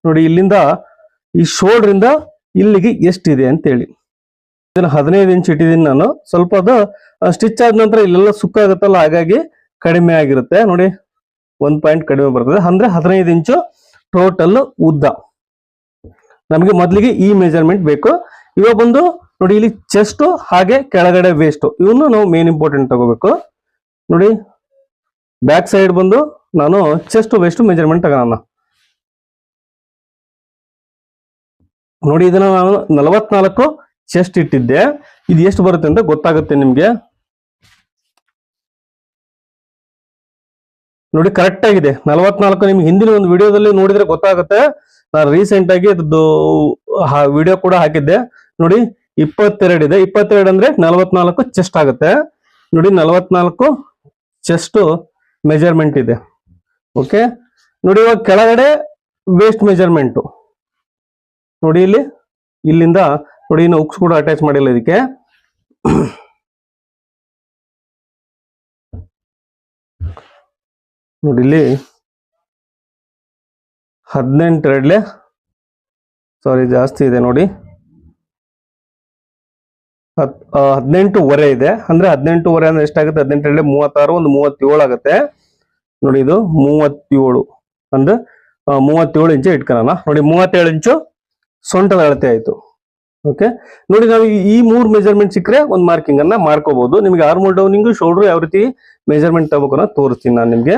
ನೋಡಿ ಇಲ್ಲಿಂದ ಈ ಶೋಲ್ಡರ್ ಇಂದ ಇಲ್ಲಿಗೆ ಎಷ್ಟಿದೆ ಅಂತೇಳಿ. ಇದನ್ನ 15 ಇಂಚ್ ಇಟ್ಟಿದ್ದೀನಿ ನಾನು. ಸ್ವಲ್ಪ ಅದು ಸ್ಟಿಚ್ ಆದ ನಂತರ ಇಲ್ಲೆಲ್ಲ ಸುಕ್ಕಾಗುತ್ತಲ್ಲ, ಹಾಗಾಗಿ ಕಡಿಮೆ ಆಗಿರುತ್ತೆ. ನೋಡಿ 1 ಪಾಯಿಂಟ್ ಕಡಿಮೆ ಬರ್ತದೆ. ಅಂದ್ರೆ 15 ಇಂಚು ಟೋಟಲ್ ಉದ್ದ. ನಮಗೆ ಮೊದಲಿಗೆ ಈ ಮೆಜರ್ಮೆಂಟ್ ಬೇಕು. ಇವಾಗ ಬಂದು ನೋಡಿ ಇಲ್ಲಿ ಚೆಸ್ಟ್ ಹಾಗೆ ಕೆಳಗಡೆ ವೇಸ್ಟ್, ಇವನು ನಾವು ಮೇನ್ ಇಂಪಾರ್ಟೆಂಟ್ ತಗೋಬೇಕು. ನೋಡಿ ಬ್ಯಾಕ್ ಸೈಡ್ ಬಂದು ನಾನು ಚೆಸ್ಟ್ ವೇಸ್ಟ್ ಮೆಜರ್ಮೆಂಟ್ ತಗೋಣ. ನೋಡಿ ಇದನ್ನ ನಾನು 44 ಚೆಸ್ಟ್ ಇಟ್ಟಿದ್ದೆ. ಇದು ಎಷ್ಟು ಬರುತ್ತೆ ಅಂತ ಗೊತ್ತಾಗುತ್ತೆ ನಿಮ್ಗೆ. ನೋಡಿ ಕರೆಕ್ಟ್ ಆಗಿದೆ 44. ನಿಮ್ಗೆ ಹಿಂದಿನ ಒಂದು ವಿಡಿಯೋದಲ್ಲಿ ನೋಡಿದ್ರೆ ಗೊತ್ತಾಗುತ್ತೆ. ನಾನು ರೀಸೆಂಟ್ ಆಗಿ ಅದ್ರದ್ದು ವಿಡಿಯೋ ಕೂಡ ಹಾಕಿದ್ದೆ. ನೋಡಿ 22 ಇದೆ. 22 ಅಂದ್ರೆ 44 ಚೆಸ್ಟ್ ಆಗುತ್ತೆ. ನೋಡಿ 44 ಚೆಸ್ಟ್ ಮೆಜರ್ಮೆಂಟ್ ಇದೆ. ಓಕೆ, ನೋಡಿ ಇವಾಗ ಕೆಳಗಡೆ ವೇಸ್ಟ್ ಮೆಜರ್ಮೆಂಟ್ ನೋಡಿ ಇಲ್ಲಿಂದ ನೋಡಿ ಇನ್ನು ಉಕ್ಸ್ ಕೂಡ ಅಟ್ಯಾಚ್ ಮಾಡಿಲ್ಲ ಇದಕ್ಕೆ. ನೋಡಿ ಇಲ್ಲಿ 18 ಸಾರಿ ಜಾಸ್ತಿ ಇದೆ ನೋಡಿ, 18.5 ಇದೆ. ಅಂದ್ರೆ 18.5 ಅಂದ್ರೆ ಎಷ್ಟಾಗುತ್ತೆ? 18 36, ಒಂದು 37 ಆಗುತ್ತೆ. ನೋಡಿ ಇದು 37 ಅಂದ್ರೆ 37 ಇಂಚು ಇಟ್ಕೊಳ್ಳೋಣ. ನೋಡಿ 37 ಇಂಚು ಸೊಂಟದ ಅಳತೆ ಆಯ್ತು. ಓಕೆ, ನೋಡಿ ನಾವು ಈ 3 ಮೆಜರ್ಮೆಂಟ್ ಸಿಕ್ಕರೆ ಒಂದು ಮಾರ್ಕಿಂಗ್ ಅನ್ನ ಮಾಡ್ಕೋಬಹುದು. ನಿಮ್ಗೆ ಆರ್ಮ್ ಡೌನಿಂಗ್, ಶೋಲ್ಡರ್ ಯಾವ ರೀತಿ ಮೆಜರ್ಮೆಂಟ್ ತಗೋಬೇಕು ತೋರಿಸ್ತೀನಿ ನಾನು ನಿಮ್ಗೆ.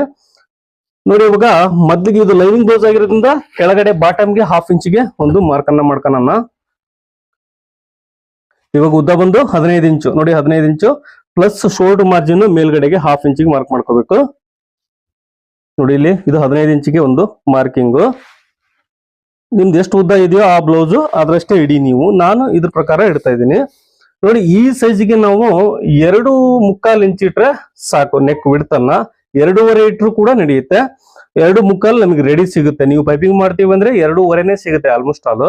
ನೋಡಿ ಇವಾಗ ಮೊದ್ಲಿಗೆ ಇದು ಲೈನಿಂಗ್ ಬ್ಲೌಸ್ ಆಗಿರೋದ್ರಿಂದ ಕೆಳಗಡೆ ಬಾಟಮ್ಗೆ 1/2 ಇಂಚಿಗೆ ಒಂದು ಮಾರ್ಕ್ ಅನ್ನ ಮಾಡ್ಕೊಳ್ಳೋಣ. ಇವಾಗ ಉದ್ದ ಬಂದು 15 ಇಂಚು. ನೋಡಿ 15 ಇಂಚು ಪ್ಲಸ್ ಶೋಲ್ಡರ್ ಮಾರ್ಜಿನ್ ಮೇಲ್ಗಡೆಗೆ 1/2 ಇಂಚಿಗೆ ಮಾರ್ಕ್ ಮಾಡ್ಕೋಬೇಕು. ನೋಡಿ ಇಲ್ಲಿ ಇದು 15 ಇಂಚಿಗೆ ಒಂದು ಮಾರ್ಕಿಂಗು. ನಿಮ್ದು ಎಷ್ಟು ಉದ್ದ ಇದೆಯೋ ಆ ಬ್ಲೌಸ್ ಅದ್ರಷ್ಟೇ ಇಡಿ ನೀವು. ನಾನು ಇದ್ರ ಪ್ರಕಾರ ಇಡ್ತಾ ಇದ್ದೀನಿ. ನೋಡಿ ಈ ಸೈಜ್ಗೆ ನಾವು 2.25 ಇಂಚ್ ಇಟ್ರೆ ಸಾಕು. ನೆಕ್ ಬಿಡ್ತನ್ನ 2.5 ಇಟ್ರು ಕೂಡ ನಡೆಯುತ್ತೆ. 2.25 ನಮಗೆ ರೆಡಿ ಸಿಗುತ್ತೆ. ನೀವು ಪೈಪಿಂಗ್ ಮಾಡ್ತೀವಿ ಅಂದ್ರೆ 2.5ನೇ ಸಿಗುತ್ತೆ ಆಲ್ಮೋಸ್ಟ್ ಆಲ್.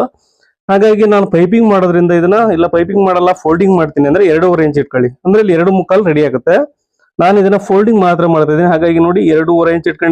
ಹಾಗಾಗಿ ನಾನು ಪೈಪಿಂಗ್ ಮಾಡೋದ್ರಿಂದ ಇದನ್ನ ಇಲ್ಲ ಪೈಪಿಂಗ್ ಮಾಡಲ್ಲ ಫೋಲ್ಡಿಂಗ್ ಮಾಡ್ತೀನಿ ಅಂದ್ರೆ 2.5 ಇಂಚ್ ಇಟ್ಕೊಳ್ಳಿ. ಅಂದ್ರೆ ಇಲ್ಲಿ 2.25 ರೆಡಿ ಆಗುತ್ತೆ. ನಾನು ಇದನ್ನ ಫೋಲ್ಡಿಂಗ್ ಮಾತ್ರ ಮಾಡ್ತಾ ಇದ್ದೀನಿ. ಹಾಗಾಗಿ ನೋಡಿ 2.5 ಇಂಚ್ ಇಟ್ಕೊಂಡು